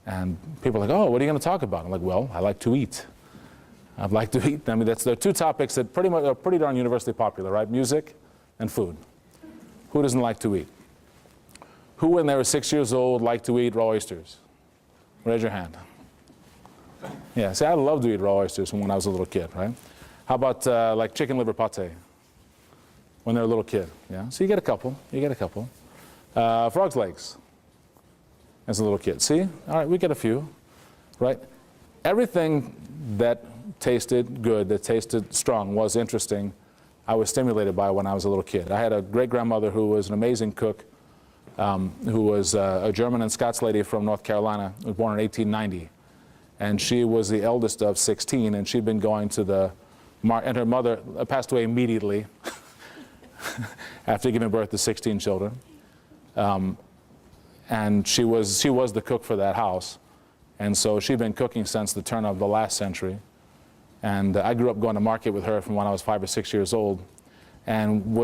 And people are like, oh, what are you going to talk about? I'm like, well, I like to eat. I like to eat. I mean, there are two topics that pretty much are pretty darn universally popular, right? Music and food. Who doesn't like to eat? Who, when they were 6 years old, liked to eat raw oysters? Raise your hand. Yeah, see, I love to eat raw oysters when I was a little kid, right? How about like chicken liver pate? When they're a little kid, yeah? So you get a couple, frog's legs as a little kid. See? All right, we get a few, right? Everything that tasted good, that tasted strong, was interesting, I was stimulated by when I was a little kid. I had a great-grandmother who was an amazing cook, who was a German and Scots lady from North Carolina, who was born in 1890. And she was the eldest of 16, and she'd been going to the, and her mother passed away immediately after giving birth to 16 children. And she was the cook for that house. And so she'd been cooking since the turn of the last century. And I grew up going to market with her from when I was 5 or 6 years old. And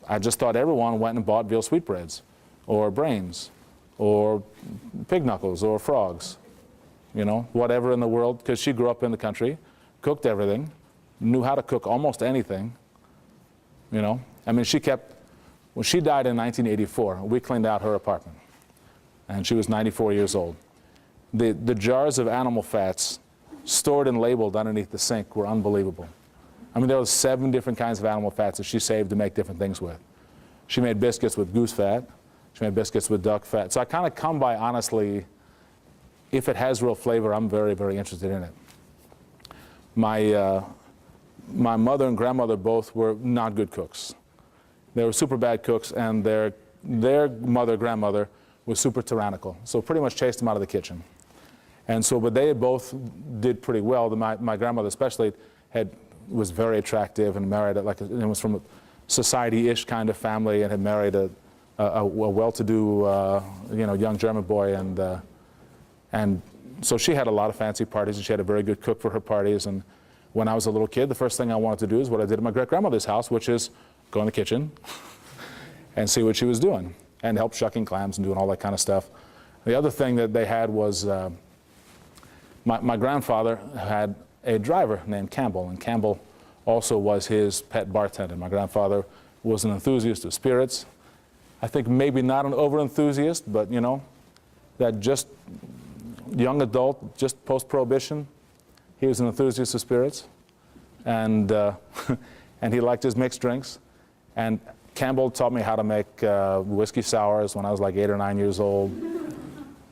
I just thought everyone went and bought veal sweetbreads, or brains, or pig knuckles, or frogs. You know, whatever in the world, because she grew up in the country, cooked everything, knew how to cook almost anything, you know. I mean, when she died in 1984, we cleaned out her apartment, and she was 94 years old. The jars of animal fats stored and labeled underneath the sink were unbelievable. I mean, there were 7 different kinds of animal fats that she saved to make different things with. She made biscuits with goose fat, she made biscuits with duck fat. So I kind of come by, honestly, if it has real flavor, I'm very, very interested in it. My mother and grandmother both were not good cooks. They were super bad cooks, and their mother, grandmother, was super tyrannical. So pretty much chased them out of the kitchen. And so, but they both did pretty well. My grandmother especially was very attractive and married, and was from a society-ish kind of family, and had married a well-to-do young German boy, and so she had a lot of fancy parties, and she had a very good cook for her parties. And when I was a little kid, the first thing I wanted to do is what I did at my great-grandmother's house, which is go in the kitchen and see what she was doing, and help shucking clams and doing all that kind of stuff. The other thing that they had was my grandfather had a driver named Campbell, and Campbell also was his pet bartender. My grandfather was an enthusiast of spirits. I think maybe not an over-enthusiast, but you know, that just young adult, just post-prohibition, he was an enthusiast of spirits, and and he liked his mixed drinks. And Campbell taught me how to make whiskey sours when I was like 8 or 9 years old.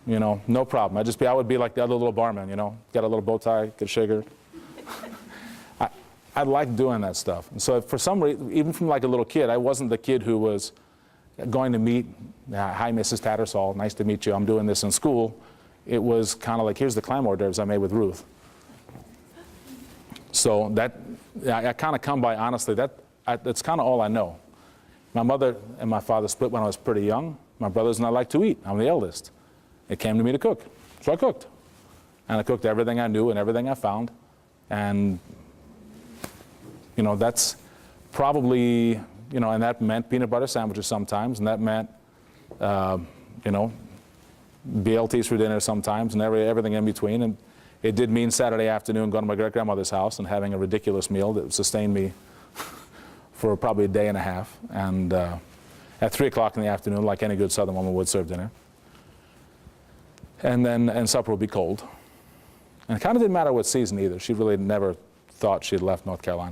You know, no problem. I would be like the other little barman, you know, get a little bow tie, get sugar. I liked doing that stuff. And so for some reason, even from like a little kid, I wasn't the kid who was going to meet, hi, Mrs. Tattersall, nice to meet you, I'm doing this in school. It was kind of like, here's the clam hors d'oeuvres I made with Ruth. So that, I kind of come by, honestly, that's kind of all I know. My mother and my father split when I was pretty young. My brothers and I like to eat. I'm the eldest. It came to me to cook, so I cooked. And I cooked everything I knew and everything I found. And, you know, that's probably, you know, and that meant peanut butter sandwiches sometimes, and that meant, you know, BLTs for dinner sometimes, and everything in between. And it did mean Saturday afternoon going to my great-grandmother's house and having a ridiculous meal that sustained me for probably a day and a half. And at 3 o'clock in the afternoon, like any good Southern woman would, serve dinner. And supper would be cold. And it kind of didn't matter what season either. She really never thought she had left North Carolina.